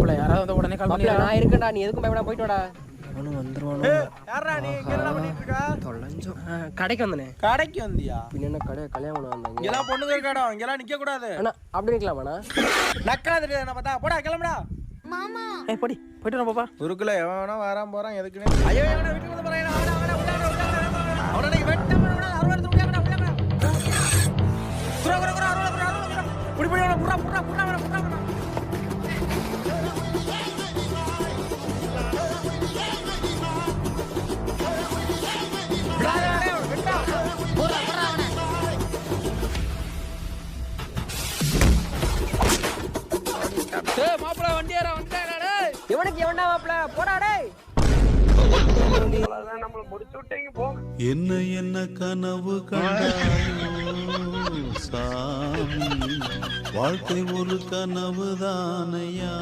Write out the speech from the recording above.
மாப்பிள்ள யாராவது வந்து உடனே கால் பண்ணி நான் இருக்கேன்டா, நீ எதுக்கும் பயப்படாம போயிட்டு வாடா. அவனும் வந்துருவானோ. யாரா நீ இங்க என்ன பண்ணிட்டு இருக்க? தொலைஞ்சோம். கடைக்கு வந்தனே. கடைக்கு வந்தியா? பின்ன கடை கல்யாணம் வந்தாங்க. இங்கெல்லாம் பொண்ணுங்க இருக்கடா, இங்கெல்லாம் நிக்க கூடாது. அண்ணா அப்படி இருக்கலாமாண்ணா? நக்காது என்ன பார்த்தா போடா கிளம்புடா. மாமா போடி போயிட்டு வா பாப்பா. குறுக்குல எவனா வராம போறான் எதுக்குன்னு. ஐயோ எவனா வீட்டுக்கு வந்து போறான். அவன நீ வெட்டமா அறுவடை உள்ள கடா. குற அறுவடை புடி புடி புறா. மாப்பிள்ள வண்டியாரா வந்துட்டாடா டேய். இவனுக்கு எவன்டா மாப்ள போடா டேய். என்ன என்ன கனவு கண்டாயோ சாமி, வாழ்க்கை ஒரு கனவு தானையா.